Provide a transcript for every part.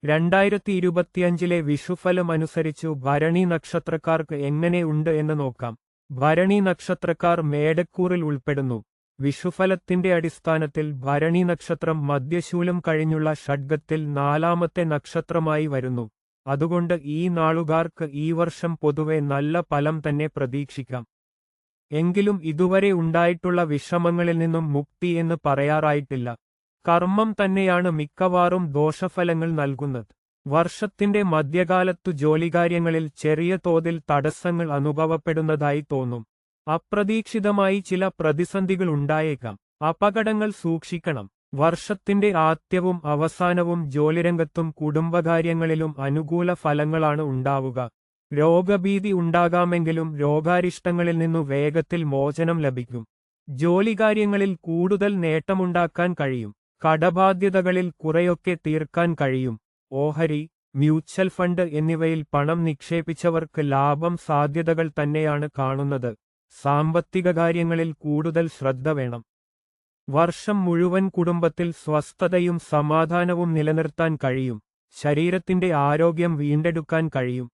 2025 വിഷുഫലം അനുസരിച്ചു ഭരണി നക്ഷത്രക്കാർക്ക് എങ്ങനെ ഉണ്ട് എന്ന് നോക്കാം. ഭരണി നക്ഷത്രക്കാർ മേടക്കൂറിൽ ഉൾപ്പെടുന്നു. വിഷുഫലത്തിന്റെ അടിസ്ഥാനത്തിൽ ഭരണി നക്ഷത്രം മധ്യശൂലം കഴിഞ്ഞുള്ള ഷഡ്ഗത്തിൽ 4ാമത്തെ നക്ഷത്രമായി വരുന്നു. അതുകൊണ്ട് ഈ നാളുകാർക്ക് ഈ വർഷം പൊതുവെ നല്ല ഫലം തന്നെ പ്രതീക്ഷിക്കാം. എങ്കിലും ഇതുവരെ ഉണ്ടായിട്ടുള്ള വിഷമങ്ങളിൽ നിന്നും മുക്തി എന്ന് പറയാറായിട്ടില്ല. കർമ്മം തന്നെയാണ് മിക്കവാറും ദോഷഫലങ്ങൾ നൽകുന്നത്. വർഷത്തിന്റെ മധ്യകാലത്തു ജോലികാര്യങ്ങളിൽ ചെറിയ തോതിൽ തടസ്സങ്ങൾ അനുഭവപ്പെടുന്നതായി തോന്നും. അപ്രതീക്ഷിതമായി ചില പ്രതിസന്ധികൾ ഉണ്ടായേക്കാം. അപകടങ്ങൾ സൂക്ഷിക്കണം. വർഷത്തിന്റെ ആദ്യവും അവസാനവും ജോലിരംഗത്തും കുടുംബകാര്യങ്ങളിലും അനുകൂല ഫലങ്ങളാണ് ഉണ്ടാവുക. രോഗഭീതി ഉണ്ടാകാമെങ്കിലും രോഗാരിഷ്ടങ്ങളിൽ നിന്നു വേഗത്തിൽ മോചനം ലഭിക്കും. ജോലികാര്യങ്ങളിൽ കൂടുതൽ നേട്ടമുണ്ടാക്കാൻ കഴിയും. കടബാധ്യതകളിൽ കുറെയൊക്കെ തീർക്കാൻ കഴിയും. ഓഹരി, മ്യൂച്വൽ ഫണ്ട് എന്നിവയിൽ പണം നിക്ഷേപിച്ചവർക്ക് ലാഭം സാധ്യതകൾ തന്നെയാണ് കാണുന്നത്. സാമ്പത്തിക കാര്യങ്ങളിൽ കൂടുതൽ ശ്രദ്ധ വേണം. വർഷം മുഴുവൻ കുടുംബത്തിൽ സ്വസ്ഥതയും സമാധാനവും നിലനിർത്താൻ കഴിയും. ശരീരത്തിന്റെ ആരോഗ്യം വീണ്ടെടുക്കാൻ കഴിയും.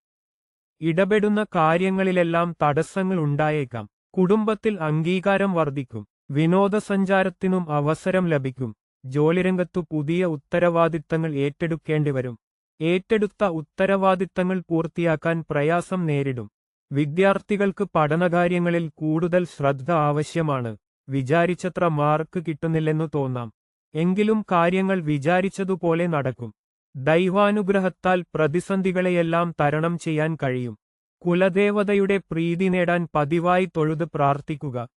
ഇടപെടുന്ന കാര്യങ്ങളിലെല്ലാം തടസ്സങ്ങൾ ഉണ്ടായേക്കാം. കുടുംബത്തിൽ അംഗീകാരം വർദ്ധിക്കും. വിനോദസഞ്ചാരത്തിനും അവസരം ലഭിക്കും. ജോലിരംഗത്തു പുതിയ ഉത്തരവാദിത്തങ്ങൾ ഏറ്റെടുക്കേണ്ടിവരും. ഏറ്റെടുത്ത ഉത്തരവാദിത്തങ്ങൾ പൂർത്തിയാക്കാൻ പ്രയാസം നേരിടും. വിദ്യാർത്ഥികൾക്ക് പഠനകാര്യങ്ങളിൽ കൂടുതൽ ശ്രദ്ധ ആവശ്യമാണ്. വിചാരിച്ചത്ര മാർക്ക് കിട്ടുന്നില്ലെന്നു തോന്നാം. എങ്കിലും കാര്യങ്ങൾ വിചാരിച്ചതുപോലെ നടക്കും. ദൈവാനുഗ്രഹത്താൽ പ്രതിസന്ധികളെയെല്ലാം തരണം ചെയ്യാൻ കഴിയും. കുലദേവതയുടെ പ്രീതി നേടാൻ പതിവായി തൊഴുത് പ്രാർത്ഥിക്കുക.